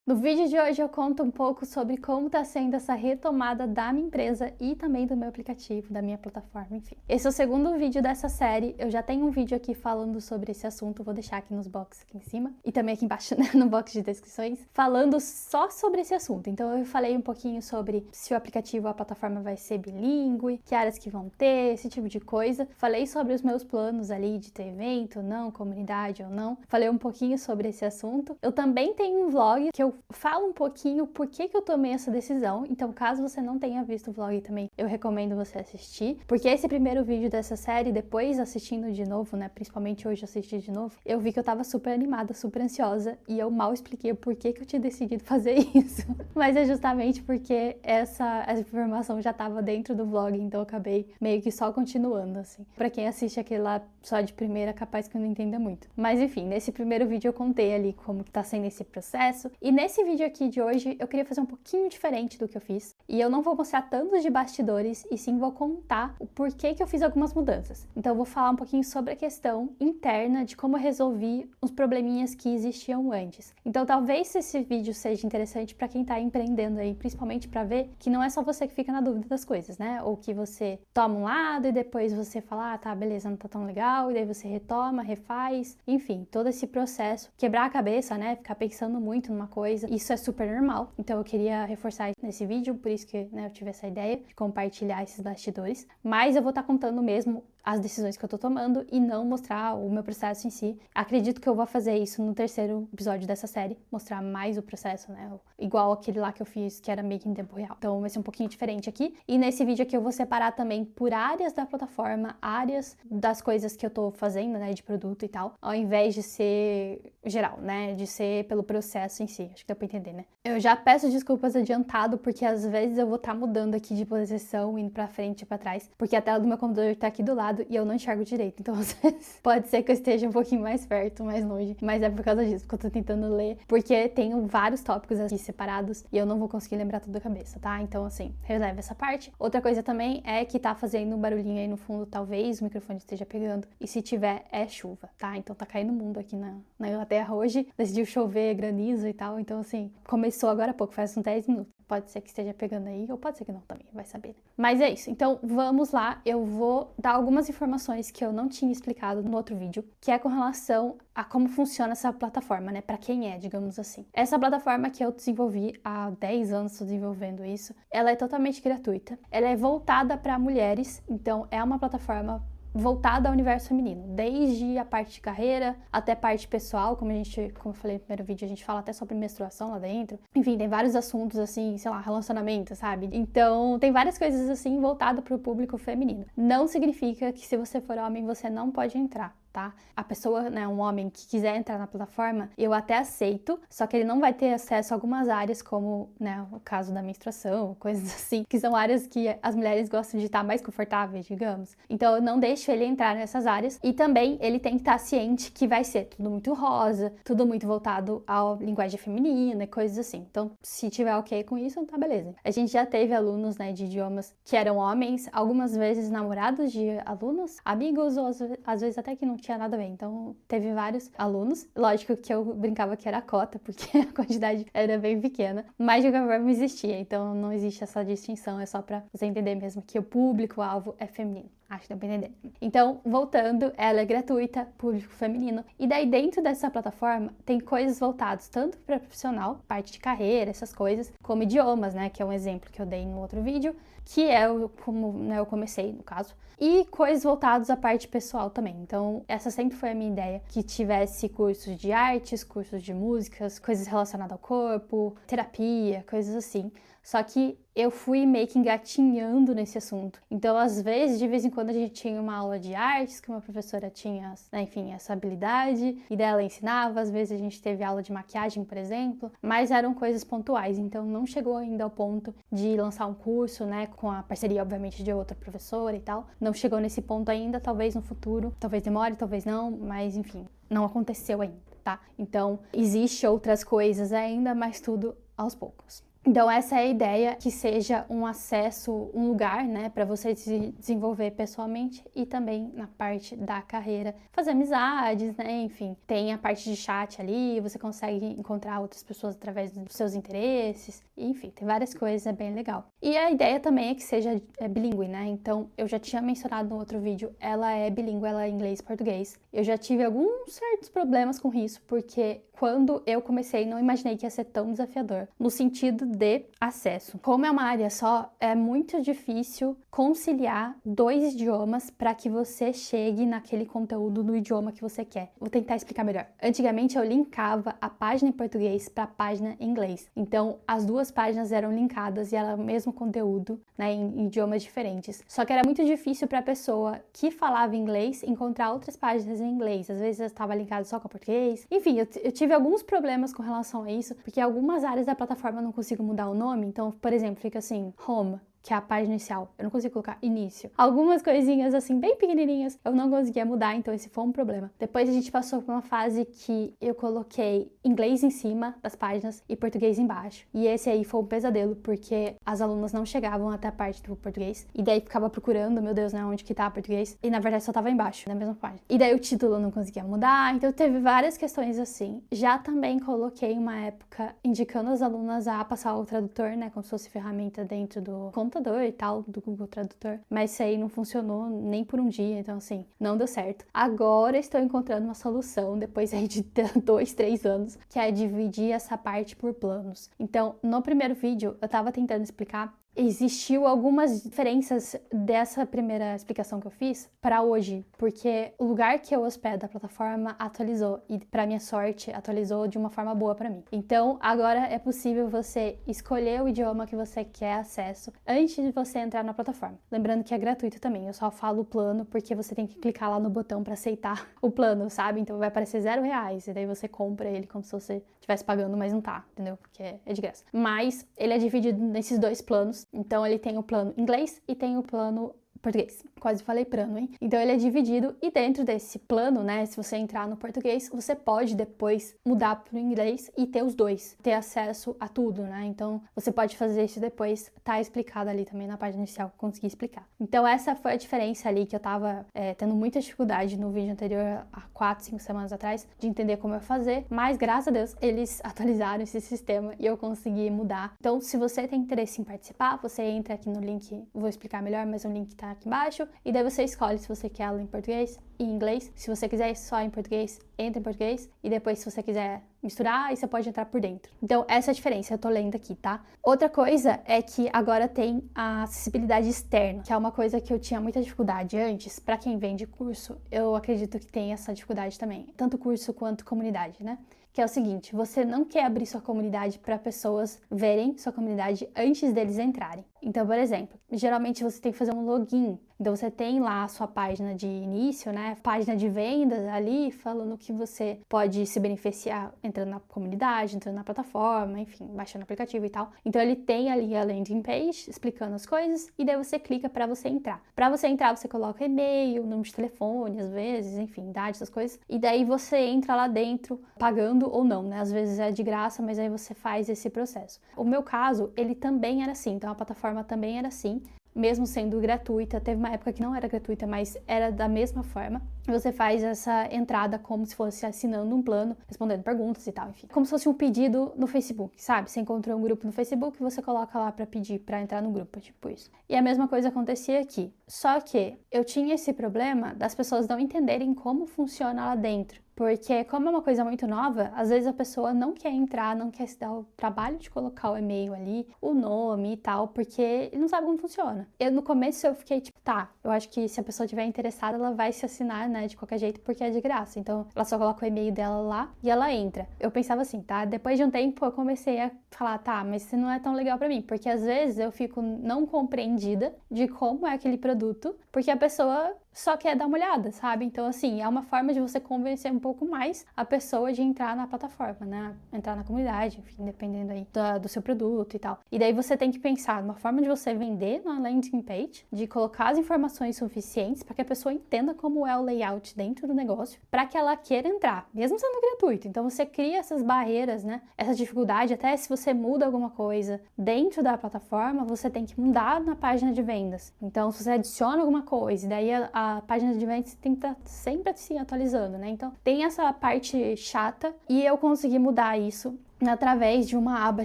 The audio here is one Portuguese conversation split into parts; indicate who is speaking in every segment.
Speaker 1: No vídeo de hoje eu conto um pouco sobre como está sendo essa retomada da minha empresa e também do meu aplicativo, da minha plataforma, enfim. Esse é o segundo vídeo dessa série, eu já tenho um vídeo aqui falando sobre esse assunto, vou deixar aqui nos boxes aqui em cima e também aqui embaixo, né, no box de descrições, falando só sobre esse assunto. Então eu falei um pouquinho sobre se o aplicativo, a plataforma vai ser bilíngue, que áreas que vão ter, esse tipo de coisa. Falei sobre os meus planos ali de ter evento ou não, comunidade ou não. Falei um pouquinho sobre esse assunto. Eu também tenho um vlog que eu falo um pouquinho por que eu tomei essa decisão, então caso você não tenha visto o vlog também, eu recomendo você assistir, porque esse primeiro vídeo dessa série, depois assistindo de novo, né, principalmente hoje assisti de novo, eu vi que eu tava super animada, super ansiosa, e eu mal expliquei o porquê que eu tinha decidido fazer isso, mas é justamente porque essa informação já tava dentro do vlog, então eu acabei meio que só continuando, assim. Pra quem assiste aquele lá só de primeira, capaz que eu não entenda muito. Mas enfim, nesse primeiro vídeo eu contei ali como que tá sendo esse processo, e nesse vídeo aqui de hoje eu queria fazer um pouquinho diferente do que eu fiz, e eu não vou mostrar tantos de bastidores, e sim vou contar o porquê que eu fiz algumas mudanças. Então eu vou falar um pouquinho sobre a questão interna de como eu resolvi os probleminhas que existiam antes. Então talvez esse vídeo seja interessante para quem tá empreendendo aí, principalmente para ver que não é só você que fica na dúvida das coisas, né? Ou que você toma um lado e depois você fala, ah, tá, beleza, não tá tão legal, e daí você retoma, refaz, enfim, todo esse processo, quebrar a cabeça, né? Ficar pensando muito numa coisa, isso é super normal. Então eu queria reforçar isso nesse vídeo, por isso que, né, eu tive essa ideia de compartilhar esses bastidores, mas eu vou estar contando mesmo as decisões que eu tô tomando e não mostrar o meu processo em si. Acredito que eu vou fazer isso no terceiro episódio dessa série, mostrar mais o processo, né? Igual aquele lá que eu fiz, que era meio que em tempo real. Então vai ser um pouquinho diferente aqui. E nesse vídeo aqui eu vou separar também por áreas da plataforma, áreas das coisas que eu tô fazendo, né? De produto e tal, ao invés de ser geral, né? De ser pelo processo em si. Acho que deu pra entender, né? Eu já peço desculpas adiantado, porque às vezes eu vou estar mudando aqui de posição, indo pra frente e pra trás, porque a tela do meu computador tá aqui do lado e eu não enxergo direito, então às vezes pode ser que eu esteja um pouquinho mais perto, mais longe, mas é por causa disso, porque eu tô tentando ler, porque tenho vários tópicos aqui separados e eu não vou conseguir lembrar tudo da cabeça, tá? Então assim, releva essa parte. Outra coisa também é que tá fazendo um barulhinho aí no fundo, talvez o microfone esteja pegando, e se tiver, é chuva, tá? Então tá caindo mundo aqui na Inglaterra hoje, decidiu chover, granizo e tal, então assim, começou agora há pouco, faz uns 10 minutos. Pode ser que esteja pegando aí, ou pode ser que não também, vai saber. Mas é isso, então vamos lá, eu vou dar algumas informações que eu não tinha explicado no outro vídeo, que é com relação a como funciona essa plataforma, né, pra quem é, digamos assim. Essa plataforma que eu desenvolvi há 10 anos, tô desenvolvendo isso, ela é totalmente gratuita, ela é voltada para mulheres, então é uma plataforma voltada ao universo feminino, desde a parte de carreira até parte pessoal, como eu falei no primeiro vídeo, a gente fala até sobre menstruação lá dentro. Enfim, tem vários assuntos assim, sei lá, relacionamento, sabe? Então, tem várias coisas assim voltadas para o público feminino. Não significa que se você for homem, você não pode entrar, tá? A pessoa, né, um homem que quiser entrar na plataforma, eu até aceito, só que ele não vai ter acesso a algumas áreas, como, né, o caso da menstruação, coisas assim, que são áreas que as mulheres gostam de estar mais confortáveis, digamos. Então, eu não deixo ele entrar nessas áreas, e também ele tem que estar ciente que vai ser tudo muito rosa, tudo muito voltado à linguagem feminina, coisas assim. Então, se tiver ok com isso, tá beleza. A gente já teve alunos, né, de idiomas que eram homens, algumas vezes namorados de alunos, amigos, ou às vezes até que não tinha nada a ver. Então, teve vários alunos. Lógico que eu brincava que era cota, porque a quantidade era bem pequena, mas de qualquer forma existia. Então, não existe essa distinção, é só pra você entender mesmo que o público-alvo é feminino. Acho que deu pra entender. Então, voltando, ela é gratuita, público feminino. E daí, dentro dessa plataforma, tem coisas voltadas tanto para profissional, parte de carreira, essas coisas, como idiomas, né? Que é um exemplo que eu dei no outro vídeo, que é como, né, eu comecei, no caso. E coisas voltadas à parte pessoal também. Então, essa sempre foi a minha ideia, que tivesse cursos de artes, cursos de músicas, coisas relacionadas ao corpo, terapia, coisas assim. Só que eu fui meio que engatinhando nesse assunto. Então, às vezes, de vez em quando, a gente tinha uma aula de artes, que uma professora tinha, né, enfim, essa habilidade, e daí ela ensinava. Às vezes, a gente teve aula de maquiagem, por exemplo, mas eram coisas pontuais. Então, não chegou ainda ao ponto de lançar um curso, né, com a parceria, obviamente, de outra professora e tal. Não chegou nesse ponto ainda, talvez no futuro. Talvez demore, talvez não, mas, enfim, não aconteceu ainda, tá? Então, existe outras coisas ainda, mas tudo aos poucos. Então essa é a ideia, que seja um acesso, um lugar, né, para você se desenvolver pessoalmente e também na parte da carreira, fazer amizades, né, enfim. Tem a parte de chat ali, você consegue encontrar outras pessoas através dos seus interesses, enfim, tem várias coisas, é bem legal. E a ideia também é que seja bilíngue, né, então eu já tinha mencionado no outro vídeo, ela é bilíngue, ela é inglês e português. Eu já tive alguns certos problemas com isso, porque quando eu comecei, não imaginei que ia ser tão desafiador, no sentido de acesso. Como é uma área só, é muito difícil conciliar 2 idiomas para que você chegue naquele conteúdo no idioma que você quer. Vou tentar explicar melhor. Antigamente eu linkava a página em português para a página em inglês. Então as 2 páginas eram linkadas e era o mesmo conteúdo, né, em idiomas diferentes. Só que era muito difícil para a pessoa que falava inglês encontrar outras páginas em inglês. Às vezes eu estava linkado só com a português. Enfim, eu tive alguns problemas com relação a isso, porque algumas áreas da plataforma eu não consigo mudar o nome. Então, por exemplo, fica assim, home, que é a página inicial. Eu não consigo colocar início. Algumas coisinhas assim, bem pequenininhas, eu não conseguia mudar, então esse foi um problema. Depois a gente passou por uma fase que eu coloquei inglês em cima das páginas e português embaixo. E esse aí foi um pesadelo, porque as alunas não chegavam até a parte do português. E daí ficava procurando, meu Deus, né, onde que tá português? E na verdade só tava embaixo, na mesma página. E daí o título eu não conseguia mudar, então teve várias questões assim. Já também coloquei uma época indicando as alunas a passar o tradutor, né, como se fosse ferramenta dentro do computador e tal, do Google Tradutor, mas isso aí não funcionou nem por um dia, então assim, não deu certo. Agora estou encontrando uma solução, depois aí de 2, 3 anos, que é dividir essa parte por planos. Então, no primeiro vídeo, eu tava tentando explicar, existiu algumas diferenças dessa primeira explicação que eu fiz para hoje, porque o lugar que eu hospedo a plataforma atualizou e, para minha sorte, atualizou de uma forma boa para mim. Então, agora é possível você escolher o idioma que você quer acesso antes de você entrar na plataforma. Lembrando que é gratuito também, eu só falo o plano porque você tem que clicar lá no botão para aceitar o plano, sabe? Então vai aparecer R$0 e daí você compra ele como se você estivesse pagando, mas não tá, entendeu? Porque é de graça. Mas ele é dividido nesses 2 planos. Então ele tem o plano inglês e tem o plano português. Quase falei plano, hein? Então ele é dividido e dentro desse plano, né, se você entrar no português, você pode depois mudar para o inglês e ter os 2, ter acesso a tudo, né? Então você pode fazer isso depois, tá explicado ali também na página inicial, consegui explicar. Então essa foi a diferença ali que eu tava tendo muita dificuldade no vídeo anterior, há 4, 5 semanas atrás, de entender como eu fazer, mas graças a Deus eles atualizaram esse sistema e eu consegui mudar. Então se você tem interesse em participar, você entra aqui no link, vou explicar melhor, mas o link tá aqui embaixo, e daí você escolhe se você quer ela em português e em inglês. Se você quiser só em português, entra em português, e depois se você quiser misturar, aí você pode entrar por dentro. Então essa é a diferença, eu tô lendo aqui, tá? Outra coisa é que agora tem a acessibilidade externa, que é uma coisa que eu tinha muita dificuldade antes. Para quem vende curso, eu acredito que tem essa dificuldade também, tanto curso quanto comunidade, né? Que é o seguinte, você não quer abrir sua comunidade para pessoas verem sua comunidade antes deles entrarem. Então, por exemplo, geralmente você tem que fazer um login. Então você tem lá a sua página de início, né? Página de vendas ali, falando que você pode se beneficiar entrando na comunidade, entrando na plataforma, enfim, baixando o aplicativo e tal. Então ele tem ali a landing page explicando as coisas e daí você clica para você entrar. Para você entrar, você coloca e-mail, número de telefone, às vezes, enfim, idade, essas coisas. E daí você entra lá dentro, pagando ou não, né? Às vezes é de graça, mas aí você faz esse processo. O meu caso, ele também era assim, então a plataforma também era assim. Mesmo sendo gratuita, teve uma época que não era gratuita, mas era da mesma forma. Você faz essa entrada como se fosse assinando um plano, respondendo perguntas e tal, enfim. Como se fosse um pedido no Facebook, sabe? Você encontrou um grupo no Facebook, você coloca lá pra pedir pra entrar no grupo, tipo isso. E a mesma coisa acontecia aqui. Só que eu tinha esse problema das pessoas não entenderem como funciona lá dentro. Porque como é uma coisa muito nova, às vezes a pessoa não quer entrar, não quer se dar o trabalho de colocar o e-mail ali, o nome e tal, porque não sabe como funciona. No começo eu fiquei tipo, tá, eu acho que se a pessoa estiver interessada, ela vai se assinar, né, de qualquer jeito, porque é de graça. Então ela só coloca o e-mail dela lá e ela entra. Eu pensava assim, tá? Depois de um tempo eu comecei a falar, tá, mas isso não é tão legal pra mim, porque às vezes eu fico não compreendida de como é aquele produto, porque a pessoa só quer dar uma olhada, sabe? Então, assim, é uma forma de você convencer um pouco mais a pessoa de entrar na plataforma, né? Entrar na comunidade, enfim, dependendo aí do seu produto e tal. E daí você tem que pensar numa forma de você vender na landing page, de colocar as informações suficientes para que a pessoa entenda como é o layout dentro do negócio, para que ela queira entrar, mesmo sendo gratuito. Então, você cria essas barreiras, né? Essa dificuldade, até se você muda alguma coisa dentro da plataforma, você tem que mudar na página de vendas. Então, se você adiciona alguma coisa, e daí a página de vendas tem que estar sempre se atualizando, né? Então, tem essa parte chata e eu consegui mudar isso através de uma aba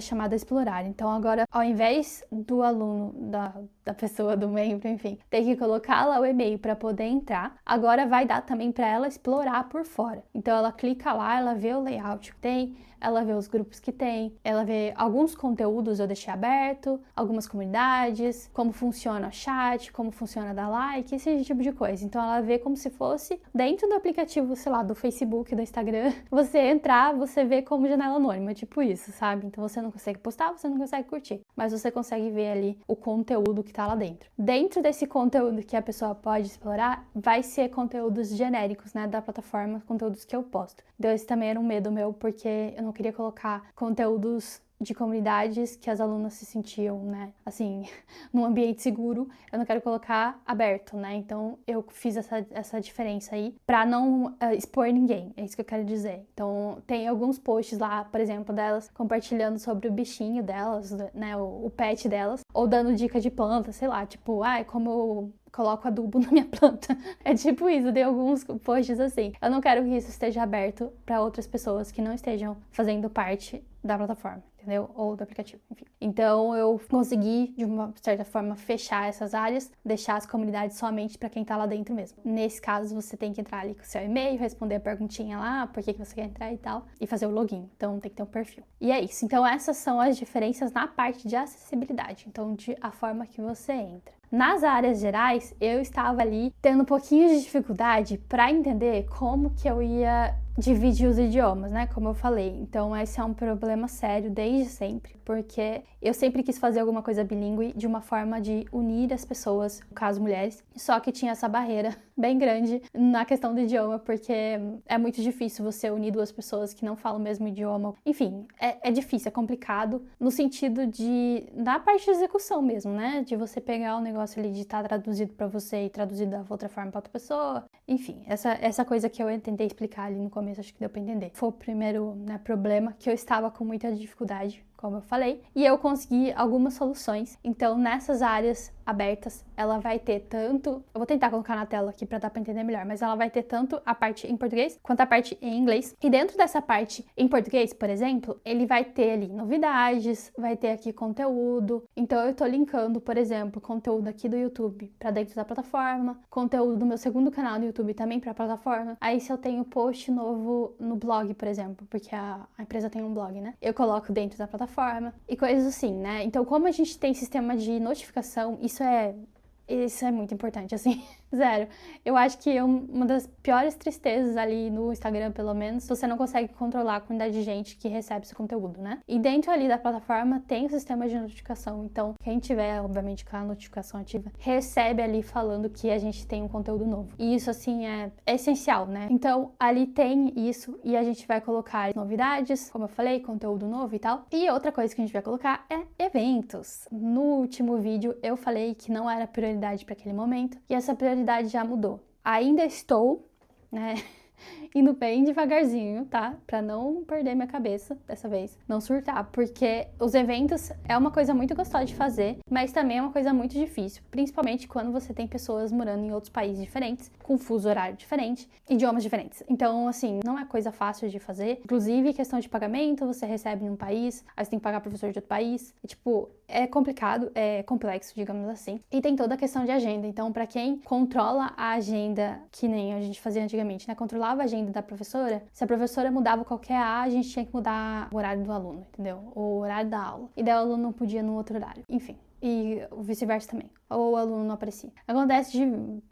Speaker 1: chamada Explorar. Então, agora, ao invés do aluno, da pessoa, do membro, enfim, ter que colocar lá o e-mail para poder entrar, agora vai dar também para ela explorar por fora. Então, ela clica lá, ela vê o layout que tem, ela vê os grupos que tem, ela vê alguns conteúdos eu deixei aberto, algumas comunidades, como funciona o chat, como funciona dar like, esse tipo de coisa. Então ela vê como se fosse dentro do aplicativo, sei lá, do Facebook, do Instagram, você entrar, você vê como janela anônima, tipo isso, sabe? Então você não consegue postar, você não consegue curtir, mas você consegue ver ali o conteúdo que tá lá dentro. Dentro desse conteúdo que a pessoa pode explorar, vai ser conteúdos genéricos, né, da plataforma, conteúdos que eu posto. Então esse também era um medo meu, porque eu não queria colocar conteúdos de comunidades que as alunas se sentiam, né, assim, num ambiente seguro, eu não quero colocar aberto, né, então eu fiz essa diferença aí pra não expor ninguém, é isso que eu quero dizer. Então tem alguns posts lá, por exemplo, delas compartilhando sobre o bichinho delas, né, o pet delas, ou dando dica de planta, sei lá, tipo, como eu coloco adubo na minha planta. É tipo isso, tem alguns posts assim. Eu não quero que isso esteja aberto para outras pessoas que não estejam fazendo parte da plataforma, entendeu? Ou do aplicativo, enfim. Então eu consegui, de uma certa forma, fechar essas áreas, deixar as comunidades somente para quem tá lá dentro mesmo. Nesse caso, você tem que entrar ali com o seu e-mail, responder a perguntinha lá, por que você quer entrar e tal, e fazer o login. Então tem que ter um perfil. E é isso. Então essas são as diferenças na parte de acessibilidade. Então, a forma que você entra. Nas áreas gerais, eu estava ali tendo um pouquinho de dificuldade para entender como que eu ia dividir os idiomas, né? Como eu falei. Então, esse é um problema sério desde sempre, porque eu sempre quis fazer alguma coisa bilíngue de uma forma de unir as pessoas, no caso mulheres, só que tinha essa barreira bem grande na questão do idioma, porque é muito difícil você unir duas pessoas que não falam o mesmo idioma. Enfim, é difícil, é complicado, no sentido da parte de execução mesmo, né? De você pegar o negócio ali de estar traduzido para você e traduzido da outra forma para outra pessoa. Enfim, essa coisa que eu tentei explicar ali no começo, acho que deu para entender. Foi o primeiro, né, problema, que eu estava com muita dificuldade, como eu falei, e eu consegui algumas soluções. Então, nessas áreas abertas, ela vai ter tanto, eu vou tentar colocar na tela aqui para dar para entender melhor, mas ela vai ter tanto a parte em português quanto a parte em inglês. E dentro dessa parte em português, por exemplo, ele vai ter ali novidades, vai ter aqui conteúdo. Então eu tô linkando, por exemplo, conteúdo aqui do YouTube para dentro da plataforma, conteúdo do meu segundo canal no YouTube também para a plataforma. Aí se eu tenho post novo no blog, por exemplo, porque a empresa tem um blog, né? Eu coloco dentro da plataforma e coisas assim, né? Então, como a gente tem sistema de notificação, isso é muito importante, assim, zero. Eu acho que uma das piores tristezas ali no Instagram, pelo menos, você não consegue controlar a quantidade de gente que recebe seu conteúdo, né? E dentro ali da plataforma tem o sistema de notificação, então quem tiver, obviamente, com a notificação ativa, recebe ali falando que a gente tem um conteúdo novo. E isso, assim, é essencial, né? Então, ali tem isso e a gente vai colocar novidades, como eu falei, conteúdo novo e tal. E outra coisa que a gente vai colocar é eventos. No último vídeo, eu falei que não era prioridade para aquele momento e essa prioridade já mudou. Ainda estou, né, indo bem devagarzinho, tá? Pra não perder minha cabeça dessa vez, não surtar, porque os eventos é uma coisa muito gostosa de fazer, mas também é uma coisa muito difícil, principalmente quando você tem pessoas morando em outros países diferentes, com fuso horário diferente, idiomas diferentes. Então, assim, não é coisa fácil de fazer. Inclusive, questão de pagamento, você recebe em um país, aí você tem que pagar professor de outro país. E, tipo, é complicado, é complexo, digamos assim. E tem toda a questão de agenda. Então, pra quem controla a agenda, que nem a gente fazia antigamente, né? Controlava a agenda da professora, se a professora mudava qualquer a gente tinha que mudar o horário do aluno, entendeu? O horário da aula. E daí o aluno não podia no outro horário. Enfim. E vice-versa também. Ou o aluno não aparecia. Acontece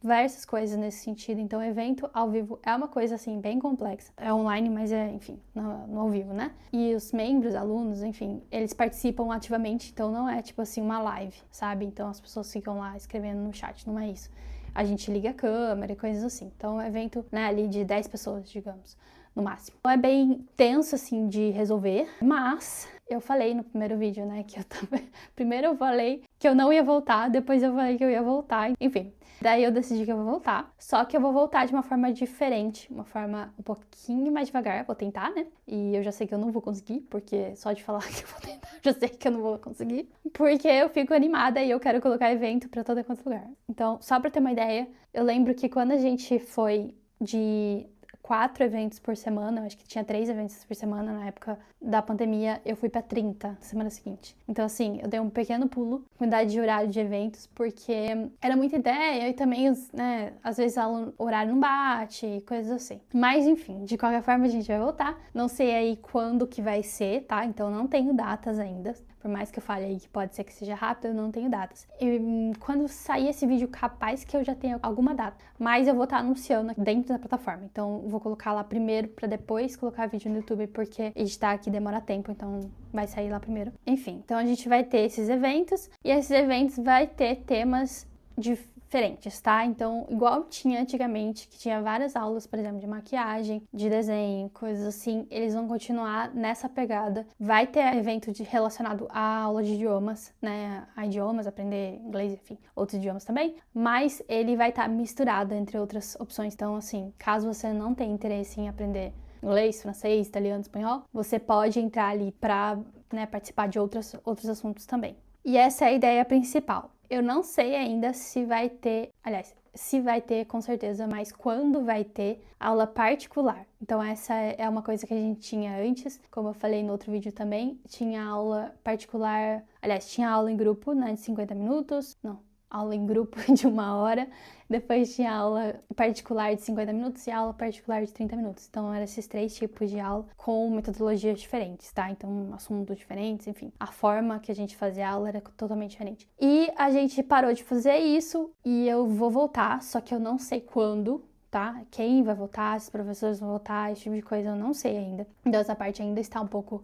Speaker 1: diversas coisas nesse sentido. Então, evento ao vivo é uma coisa, assim, bem complexa. É online, mas enfim, no ao vivo, né? E os membros, alunos, enfim, eles participam ativamente. Então, não é, tipo assim, uma live, sabe? Então, as pessoas ficam lá escrevendo no chat. Não é isso. a gente liga a câmera e coisas assim. Então, é um evento, né, ali de 10 pessoas, digamos, no máximo. Então, é bem tenso, assim, de resolver, mas eu falei no primeiro vídeo, né, que eu também... Primeiro eu falei que eu não ia voltar, depois eu falei que eu ia voltar, enfim. Daí eu decidi que eu vou voltar, só que eu vou voltar de uma forma diferente, uma forma um pouquinho mais devagar, vou tentar, né? E eu já sei que eu não vou conseguir, porque só de falar que eu vou tentar, já sei que eu não vou conseguir. Porque eu fico animada e eu quero colocar evento pra todo quanto lugar. Então, só pra ter uma ideia, eu lembro que quando a gente foi de 4 eventos por semana, eu acho que tinha 3 eventos por semana na época da pandemia, eu fui pra 30 na semana seguinte. Então, assim, eu dei um pequeno pulo com idade de horário de eventos, porque era muita ideia e também, né, às vezes o horário não bate, coisas assim. Mas, enfim, de qualquer forma a gente vai voltar. Não sei aí quando que vai ser, tá? Então, não tenho datas ainda. Por mais que eu fale aí que pode ser que seja rápido, eu não tenho datas. E quando sair esse vídeo, capaz que eu já tenha alguma data. Mas eu vou estar anunciando dentro da plataforma. Então, vou colocar lá primeiro pra depois colocar vídeo no YouTube, porque editar aqui demora tempo, então vai sair lá primeiro. Enfim, então a gente vai ter esses eventos. E esses eventos vai ter temas diferentes, tá? Então, igual tinha antigamente, que tinha várias aulas, por exemplo, de maquiagem, de desenho, coisas assim, eles vão continuar nessa pegada. Vai ter evento relacionado à aula de idiomas, né? A idiomas, aprender inglês, enfim, outros idiomas também, mas ele vai estar misturado entre outras opções. Então, assim, caso você não tenha interesse em aprender inglês, francês, italiano, espanhol, você pode entrar ali para, né, participar de outros assuntos também. E essa é a ideia principal. Eu não sei ainda se vai ter, aliás, se vai ter com certeza, mas quando vai ter aula particular. Então essa é uma coisa que a gente tinha antes, como eu falei no outro vídeo também, tinha aula particular, aliás, tinha aula em grupo, né, de 50 minutos, não, aula em grupo de 1 hora, depois tinha aula particular de 50 minutos e aula particular de 30 minutos. Então, eram esses 3 tipos de aula com metodologias diferentes, tá? Então, assuntos diferentes, enfim. A forma que a gente fazia a aula era totalmente diferente. E a gente parou de fazer isso e eu vou voltar, só que eu não sei quando, tá? Quem vai voltar, se os professores vão voltar, esse tipo de coisa eu não sei ainda. Então, essa parte ainda está um pouco...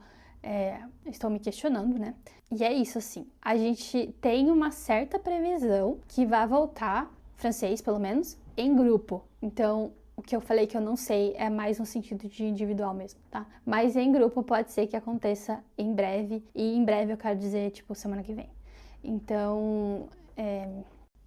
Speaker 1: estou me questionando, né? E é isso, assim. A gente tem uma certa previsão que vai voltar, francês pelo menos, em grupo. Então, o que eu falei que eu não sei é mais no sentido de individual mesmo, tá? Mas em grupo pode ser que aconteça em breve. E em breve eu quero dizer, tipo, semana que vem. Então,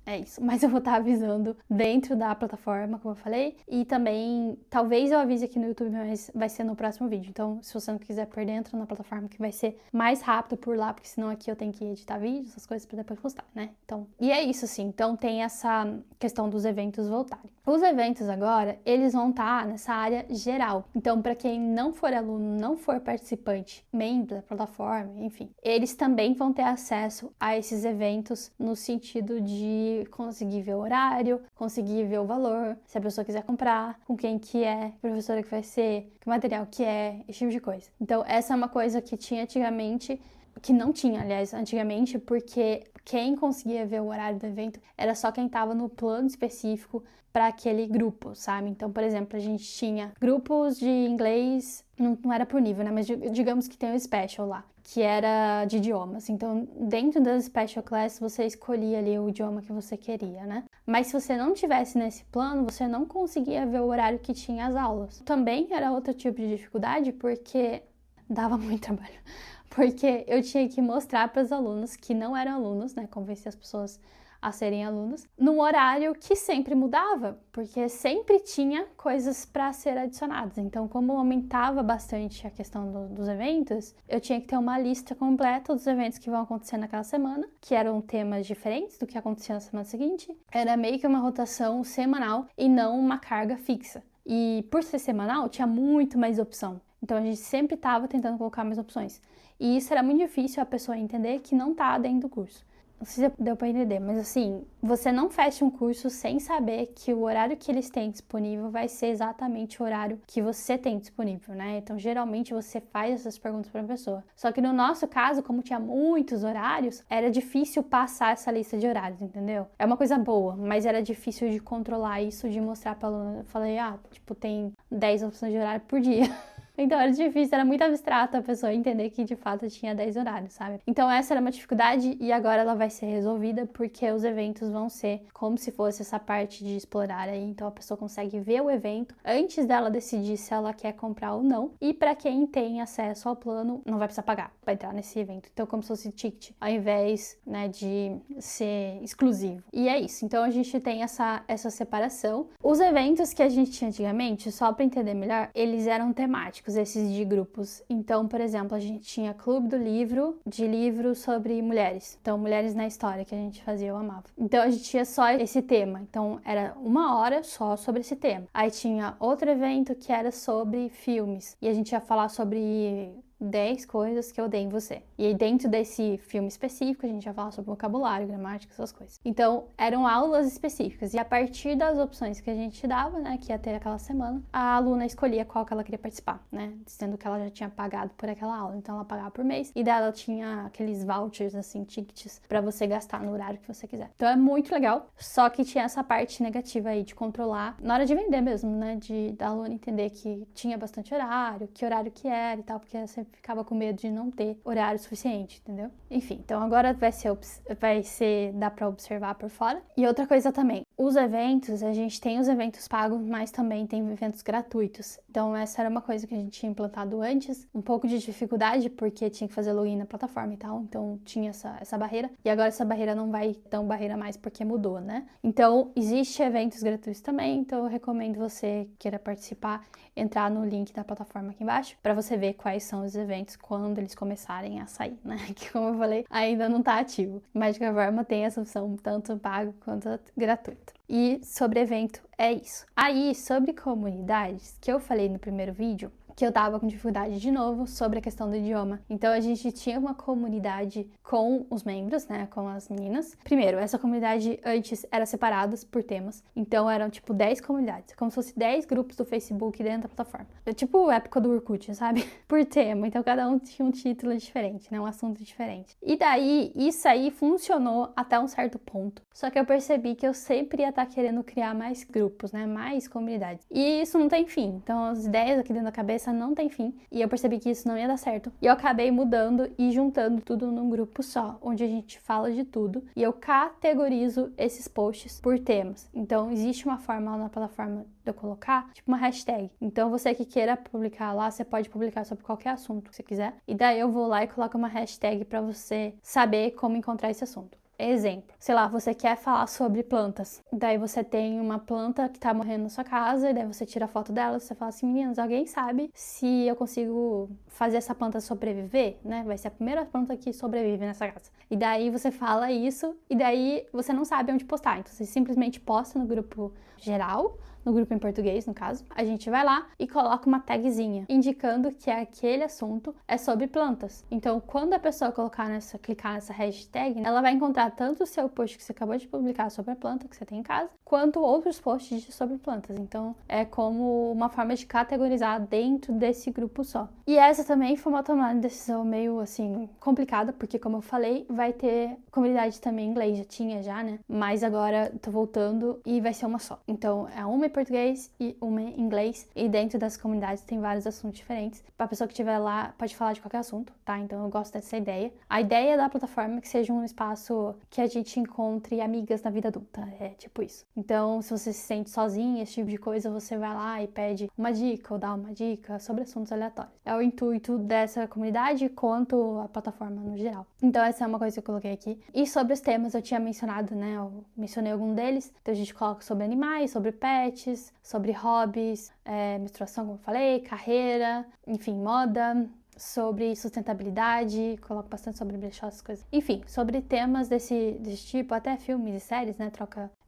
Speaker 1: é isso, mas eu vou estar avisando dentro da plataforma, como eu falei, e também, talvez eu avise aqui no YouTube, mas vai ser no próximo vídeo. Então, se você não quiser perder, entra na plataforma que vai ser mais rápido por lá, porque senão aqui eu tenho que editar vídeos, essas coisas pra depois postar, né? Então, e é isso, assim. Então, tem essa questão dos eventos voltarem. Os eventos agora, eles vão estar nessa área geral. Então, para quem não for aluno, não for participante, membro da plataforma, enfim, eles também vão ter acesso a esses eventos no sentido de conseguir ver o horário, conseguir ver o valor, se a pessoa quiser comprar, com quem que é, professora que vai ser, que material que é, esse tipo de coisa. Então, essa é uma coisa que tinha antigamente, que não tinha, aliás, antigamente, porque quem conseguia ver o horário do evento era só quem estava no plano específico para aquele grupo, sabe? Então, por exemplo, a gente tinha grupos de inglês, não era por nível, né? Mas digamos que tem o special lá, que era de idiomas. Então, dentro das special class, você escolhia ali o idioma que você queria, né? Mas se você não tivesse nesse plano, você não conseguia ver o horário que tinha as aulas. Também era outro tipo de dificuldade, porque dava muito trabalho. Porque eu tinha que mostrar para os alunos que não eram alunos, né? Convencer as pessoas a serem alunos, num horário que sempre mudava, porque sempre tinha coisas para ser adicionadas. Então, como aumentava bastante a questão dos eventos, eu tinha que ter uma lista completa dos eventos que vão acontecer naquela semana, que eram temas diferentes do que acontecia na semana seguinte. Era meio que uma rotação semanal e não uma carga fixa. E por ser semanal, tinha muito mais opção. Então, a gente sempre estava tentando colocar mais opções. E isso era muito difícil a pessoa entender que não está dentro do curso. Não sei se deu para entender, mas assim, você não fecha um curso sem saber que o horário que eles têm disponível vai ser exatamente o horário que você tem disponível, né? Então, geralmente, você faz essas perguntas para a pessoa. Só que no nosso caso, como tinha muitos horários, era difícil passar essa lista de horários, entendeu? É uma coisa boa, mas era difícil de controlar isso, de mostrar para a aluna. Eu falei, tipo, tem 10 opções de horário por dia. Então era difícil, era muito abstrato a pessoa entender que de fato tinha 10 horários, sabe? Então essa era uma dificuldade e agora ela vai ser resolvida porque os eventos vão ser como se fosse essa parte de explorar aí. Então a pessoa consegue ver o evento antes dela decidir se ela quer comprar ou não. E para quem tem acesso ao plano, não vai precisar pagar para entrar nesse evento. Então como se fosse ticket, ao invés, né, de ser exclusivo. E é isso. Então a gente tem essa separação. Os eventos que a gente tinha antigamente, só para entender melhor, eles eram temáticos, esses de grupos. Então, por exemplo, a gente tinha Clube do Livro, de livros sobre mulheres. Então, Mulheres na História, que a gente fazia, eu amava. Então, a gente tinha só esse tema. Então, era 1 hora só sobre esse tema. Aí tinha outro evento que era sobre filmes. E a gente ia falar sobre 10 coisas que eu odeio em você. E aí dentro desse filme específico, a gente ia falar sobre vocabulário, gramática, essas coisas. Então, eram aulas específicas. E a partir das opções que a gente dava, né, que ia ter aquela semana, a aluna escolhia qual que ela queria participar, né, sendo que ela já tinha pagado por aquela aula. Então, ela pagava por mês. E daí ela tinha aqueles vouchers, assim, tickets, pra você gastar no horário que você quiser. Então, é muito legal. Só que tinha essa parte negativa aí de controlar, na hora de vender mesmo, né, da aluna entender que tinha bastante horário, que horário que era e tal, porque você ficava com medo de não ter horário suficiente, entendeu? Enfim, então agora dá pra observar por fora. E outra coisa também, os eventos, a gente tem os eventos pagos, mas também tem eventos gratuitos. Então essa era uma coisa que a gente tinha implantado antes, um pouco de dificuldade, porque tinha que fazer login na plataforma e tal, então tinha essa barreira. E agora essa barreira não vai tão barreira mais porque mudou, né? Então existe eventos gratuitos também, então eu recomendo você queira participar, entrar no link da plataforma aqui embaixo, para você ver quais são os eventos quando eles começarem a sair, né? Que como eu falei, ainda não tá ativo. Mas de qualquer forma tem essa opção tanto pago quanto gratuito. E sobre evento é isso. Aí, sobre comunidades, que eu falei no primeiro vídeo, que eu tava com dificuldade de novo sobre a questão do idioma. Então a gente tinha uma comunidade com os membros, né, com as meninas. Primeiro, essa comunidade antes era separada por temas. Então eram tipo 10 comunidades, como se fosse 10 grupos do Facebook dentro da plataforma. É tipo a época do Orkut, sabe? Por tema. Então cada um tinha um título diferente, né, um assunto diferente. E daí isso aí funcionou até um certo ponto. Só que eu percebi que eu sempre ia estar querendo criar mais grupos, né, mais comunidades. E isso não tem fim. Então as ideias aqui dentro da cabeça não tem fim, e eu percebi que isso não ia dar certo, e eu acabei mudando e juntando tudo num grupo só, onde a gente fala de tudo, e eu categorizo esses posts por temas. Então existe uma forma lá na plataforma de eu colocar, tipo uma hashtag. Então você que queira publicar lá, você pode publicar sobre qualquer assunto que você quiser, e daí eu vou lá e coloco uma hashtag para você saber como encontrar esse assunto. Exemplo, sei lá, você quer falar sobre plantas, daí você tem uma planta que tá morrendo na sua casa, e daí você tira a foto dela, você fala assim, meninas, alguém sabe se eu consigo fazer essa planta sobreviver, né? Vai ser a primeira planta que sobrevive nessa casa. E daí você fala isso, e daí você não sabe onde postar, então você simplesmente posta no grupo geral, no grupo em português, no caso, a gente vai lá e coloca uma tagzinha, indicando que aquele assunto é sobre plantas. Então, quando a pessoa clicar nessa hashtag, ela vai encontrar tanto o seu post que você acabou de publicar sobre a planta que você tem em casa, quanto outros posts sobre plantas. Então, é como uma forma de categorizar dentro desse grupo só. E essa também foi uma tomada de decisão meio, assim, complicada, porque, como eu falei, vai ter comunidade também em inglês, já tinha já, né? Mas agora tô voltando e vai ser uma só. Então, é uma em português e uma em inglês, e dentro das comunidades tem vários assuntos diferentes. A pessoa que estiver lá pode falar de qualquer assunto, tá? Então eu gosto dessa ideia. A ideia da plataforma é que seja um espaço que a gente encontre amigas na vida adulta, é tipo isso. Então, se você se sente sozinha, esse tipo de coisa, você vai lá e pede uma dica ou dá uma dica sobre assuntos aleatórios. É o intuito dessa comunidade quanto a plataforma no geral. Então essa é uma coisa que eu coloquei aqui. E sobre os temas eu tinha mencionado, né? Eu mencionei algum deles. Então a gente coloca sobre animais, sobre pets, sobre hobbies, menstruação, como eu falei, carreira, enfim, moda, sobre sustentabilidade, coloco bastante sobre brechó, essas coisas. Enfim, sobre temas desse tipo, até filmes e séries, né?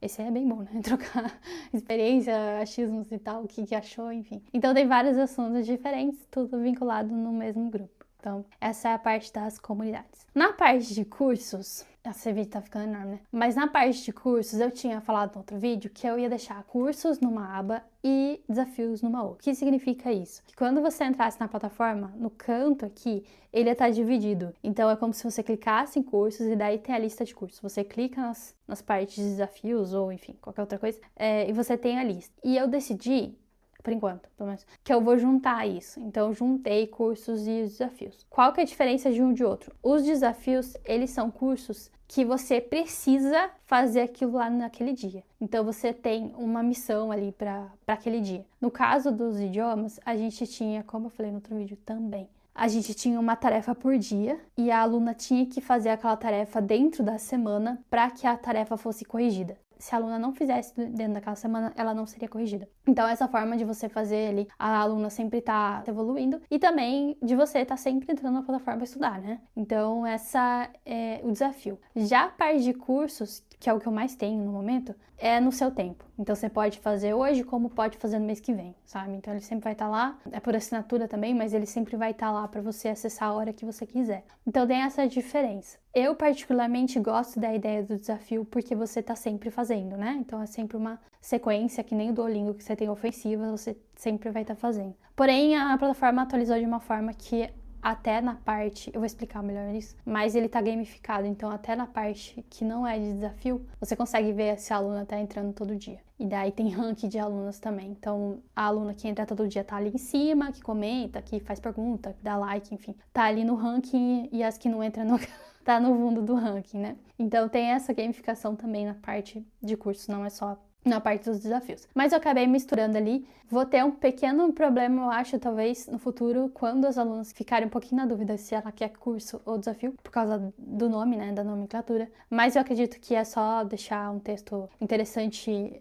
Speaker 1: Esse é bem bom, né? Trocar experiência, achismos e tal, o que achou, enfim. Então tem vários assuntos diferentes, tudo vinculado no mesmo grupo. Então, essa é a parte das comunidades. Na parte de cursos, esse vídeo tá ficando enorme, né? Mas na parte de cursos, eu tinha falado no outro vídeo que eu ia deixar cursos numa aba e desafios numa outra. O que significa isso? Que quando você entrasse na plataforma, no canto aqui, ele ia estar dividido. Então, é como se você clicasse em cursos e daí tem a lista de cursos. Você clica nas partes de desafios ou, enfim, qualquer outra coisa, e você tem a lista. E eu decidi por enquanto, pelo menos, que eu vou juntar isso. Então, eu juntei cursos e desafios. Qual que é a diferença de um de outro? Os desafios, eles são cursos que você precisa fazer aquilo lá naquele dia. Então, você tem uma missão ali para aquele dia. No caso dos idiomas, a gente tinha, como eu falei no outro vídeo também, a gente tinha uma tarefa por dia e a aluna tinha que fazer aquela tarefa dentro da semana para que a tarefa fosse corrigida. Se a aluna não fizesse dentro daquela semana, ela não seria corrigida. Então, essa forma de você fazer ali, a aluna sempre tá evoluindo e também de você estar sempre entrando na plataforma para estudar, né? Então, essa é o desafio. Já a parte de cursos, que é o que eu mais tenho no momento, é no seu tempo. Então, você pode fazer hoje como pode fazer no mês que vem, sabe? Então, ele sempre vai estar lá, é por assinatura também, mas ele sempre vai estar lá para você acessar a hora que você quiser. Então, tem essa diferença. Eu, particularmente, gosto da ideia do desafio porque você tá sempre fazendo, né? Então, é sempre uma sequência, que nem o Duolingo, que você tem ofensiva, você sempre vai estar fazendo. Porém, a plataforma atualizou de uma forma que até na parte, eu vou explicar melhor isso, mas ele tá gamificado, então até na parte que não é de desafio, você consegue ver se a aluna tá entrando todo dia. E daí tem ranking de alunas também, então a aluna que entra todo dia tá ali em cima, que comenta, que faz pergunta, que dá like, enfim, tá ali no ranking e as que não entram no... tá no fundo do ranking, né? Então tem essa gamificação também na parte de curso, não é só na parte dos desafios. Mas eu acabei misturando ali. Vou ter um pequeno problema, eu acho, talvez, no futuro, quando as alunas ficarem um pouquinho na dúvida se ela quer curso ou desafio, por causa do nome, né, da nomenclatura. Mas eu acredito que é só deixar um texto interessante,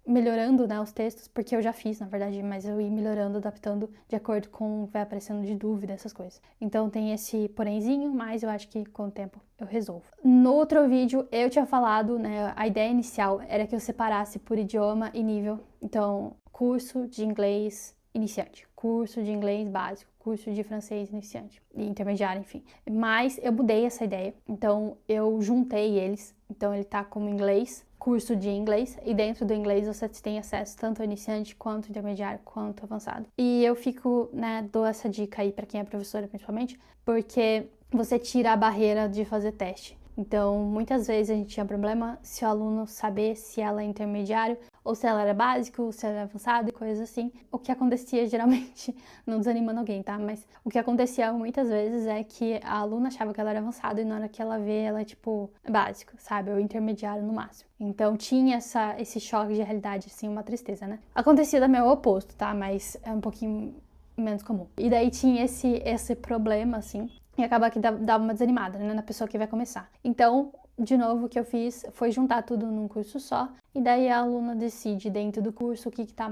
Speaker 1: melhorando, né, os textos, porque eu já fiz, na verdade, mas eu ia melhorando, adaptando de acordo com o que vai aparecendo de dúvida, essas coisas. Então tem esse porémzinho, mas eu acho que com o tempo eu resolvo. No outro vídeo eu tinha falado, né, a ideia inicial era que eu separasse por idioma e nível. Então, curso de inglês iniciante, curso de inglês básico, curso de francês iniciante e intermediário, enfim. Mas eu mudei essa ideia, então eu juntei eles. Então ele tá como inglês, curso de inglês, e dentro do inglês você tem acesso tanto ao iniciante, quanto intermediário, quanto avançado. E eu fico, né, dou essa dica aí pra quem é professora principalmente, porque você tira a barreira de fazer teste. Então, muitas vezes a gente tinha problema se o aluno saber se ela é intermediário, ou se ela era básico, ou se ela era avançado e coisas assim. O que acontecia geralmente, não desanimando alguém, tá? Mas o que acontecia muitas vezes é que a aluna achava que ela era avançada e na hora que ela vê, ela é tipo básico, sabe? Ou intermediário no máximo. Então tinha esse choque de realidade, assim, uma tristeza, né? Acontecia também o oposto, tá? Mas é um pouquinho menos comum. E daí tinha esse problema, assim, e acaba que dava uma desanimada, né, na pessoa que vai começar. Então, de novo, o que eu fiz foi juntar tudo num curso só, e daí a aluna decide dentro do curso o que tá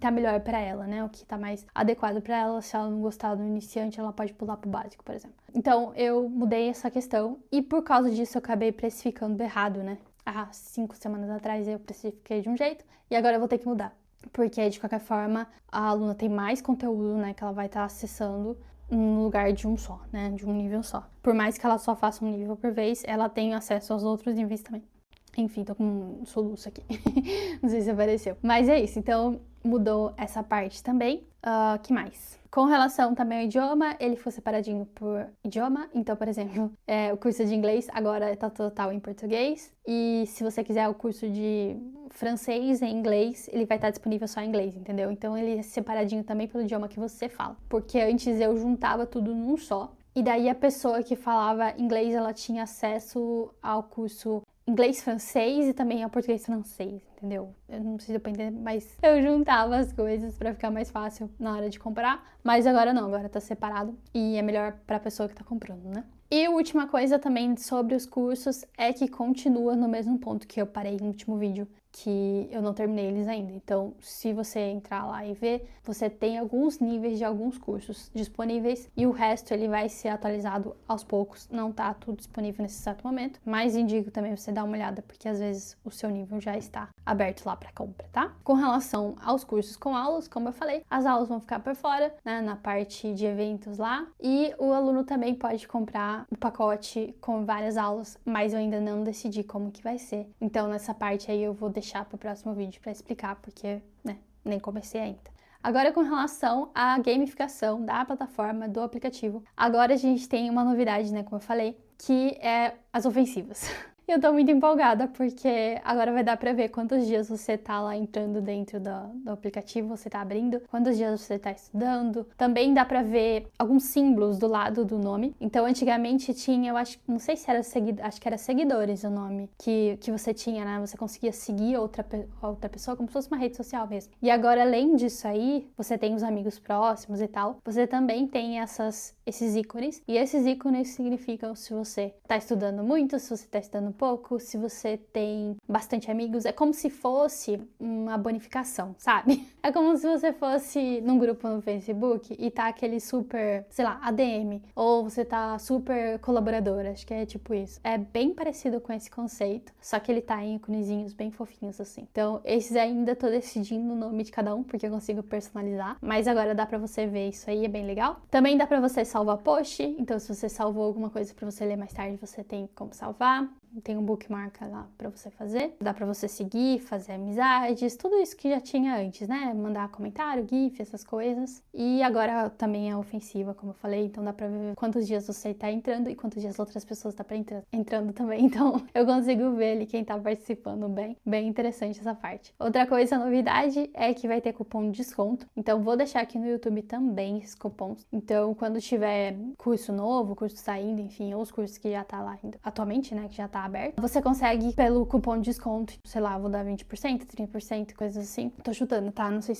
Speaker 1: melhor para ela, né, o que tá mais adequado para ela. Se ela não gostar do iniciante, ela pode pular pro básico, por exemplo. Então, eu mudei essa questão, e por causa disso eu acabei precificando errado, né. Há 5 semanas atrás eu precifiquei de um jeito, e agora eu vou ter que mudar. Porque, de qualquer forma, a aluna tem mais conteúdo, né, que ela vai estar acessando no lugar de um só, né, de um nível só. Por mais que ela só faça um nível por vez, ela tem acesso aos outros níveis também. Enfim, tô com um soluço aqui. Não sei se apareceu. Mas é isso, então mudou essa parte também. Que mais? Com relação também ao idioma, ele foi separadinho por idioma. Então, por exemplo, o curso de inglês agora tá total em português. E se você quiser o curso de francês em inglês, ele vai estar disponível só em inglês, entendeu? Então, ele é separadinho também pelo idioma que você fala. Porque antes eu juntava tudo num só. E daí a pessoa que falava inglês, ela tinha acesso ao curso inglês-francês e também ao português-francês, entendeu? Eu não sei se deu pra entender, mas eu juntava as coisas pra ficar mais fácil na hora de comprar. Mas agora não, agora tá separado e é melhor pra pessoa que tá comprando, né? E a última coisa também sobre os cursos é que continua no mesmo ponto que eu parei no último vídeo, que eu não terminei eles ainda. Então, se você entrar lá e ver, você tem alguns níveis de alguns cursos disponíveis e o resto ele vai ser atualizado aos poucos. Não tá tudo disponível nesse exato momento, mas indico também você dar uma olhada, porque às vezes o seu nível já está aberto lá para compra, tá? Com relação aos cursos com aulas, como eu falei, as aulas vão ficar por fora, né, na parte de eventos lá, e o aluno também pode comprar o pacote com várias aulas, mas eu ainda não decidi como que vai ser. Então, nessa parte aí eu vou deixar para o próximo vídeo para explicar, porque, né, nem comecei ainda. Agora, com relação à gamificação da plataforma, do aplicativo, agora a gente tem uma novidade, né, como eu falei, que é as ofensivas. E eu tô muito empolgada, porque agora vai dar pra ver quantos dias você tá lá entrando dentro do aplicativo, você tá abrindo, quantos dias você tá estudando. Também dá pra ver alguns símbolos do lado do nome. Então, antigamente tinha, eu acho, não sei se era acho que era seguidores o nome que você tinha, né? Você conseguia seguir outra pessoa como se fosse uma rede social mesmo. E agora, além disso aí, você tem os amigos próximos e tal, você também tem esses ícones. E esses ícones significam se você tá estudando muito, se você tá estudando pouco, se você tem bastante amigos. É como se fosse uma bonificação, sabe? É como se você fosse num grupo no Facebook e tá aquele super, sei lá, ADM, ou você tá super colaboradora, acho que é tipo isso. É bem parecido com esse conceito, só que ele tá em íconezinhos bem fofinhos assim. Então, esses ainda tô decidindo o nome de cada um, porque eu consigo personalizar, mas agora dá pra você ver isso aí, é bem legal. Também dá pra você salvar post, então se você salvou alguma coisa pra você ler mais tarde, você tem como salvar. Tem um bookmark lá pra você fazer. Dá pra você seguir, fazer amizades, tudo isso que já tinha antes, né? Mandar comentário, GIF, essas coisas. E agora também é ofensiva, como eu falei, então dá pra ver quantos dias você tá entrando e quantos dias outras pessoas tá entrando também. Então eu consigo ver ali quem tá participando bem interessante essa parte. Outra coisa, novidade, é que vai ter cupom de desconto. Então vou deixar aqui no YouTube também esses cupons. Então quando tiver curso novo, curso saindo, enfim, ou os cursos que já tá lá atualmente, né, que já tá aberto, você consegue pelo cupom de desconto, sei lá, vou dar 20%, 30%, coisas assim. Tô chutando, tá? Não sei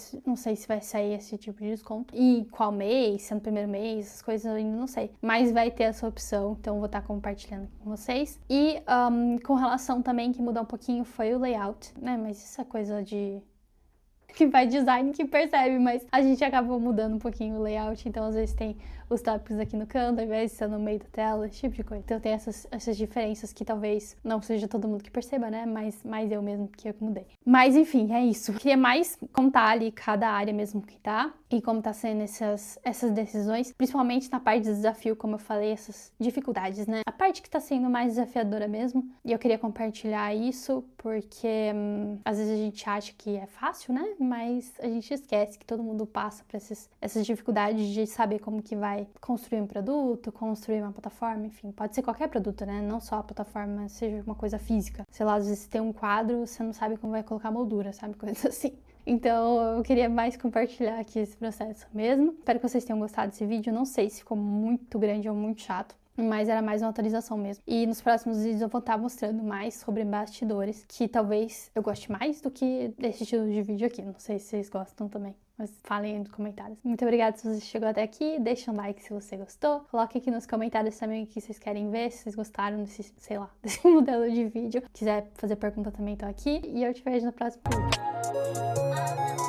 Speaker 1: se vai sair esse tipo de desconto. E qual mês, se é no primeiro mês, essas coisas eu ainda não sei. Mas vai ter essa opção, então eu vou estar compartilhando com vocês. E com relação também, que mudou um pouquinho, foi o layout, né? Mas isso é coisa de que vai design que percebe, mas a gente acabou mudando um pouquinho o layout, então às vezes tem os tópicos aqui no canto, ao invés de ser no meio da tela, esse tipo de coisa. Então tem essas diferenças que talvez não seja todo mundo que perceba, né? Mas eu mesmo que eu mudei. Mas enfim, é isso. Eu queria mais contar ali cada área mesmo que tá e como tá sendo essas decisões, principalmente na parte do desafio, como eu falei, essas dificuldades, né? A parte que tá sendo mais desafiadora mesmo, e eu queria compartilhar isso porque às vezes a gente acha que é fácil, né? Mas a gente esquece que todo mundo passa por essas dificuldades de saber como que vai construir um produto, construir uma plataforma, enfim, pode ser qualquer produto, né? Não só a plataforma, seja uma coisa física. Sei lá, às vezes tem um quadro, você não sabe como vai colocar moldura, sabe? Coisas assim. Então, eu queria mais compartilhar aqui esse processo mesmo. Espero que vocês tenham gostado desse vídeo. Não sei se ficou muito grande ou muito chato, mas era mais uma atualização mesmo. E nos próximos vídeos eu vou estar mostrando mais sobre bastidores, que talvez eu goste mais do que desse estilo de vídeo aqui. Não sei se vocês gostam também, mas falem aí nos comentários. Muito obrigada se você chegou até aqui, deixa um like se você gostou. Coloque aqui nos comentários também o que vocês querem ver, se vocês gostaram desse, sei lá, desse modelo de vídeo. Quiser fazer pergunta também, tô aqui. E eu te vejo no próximo vídeo.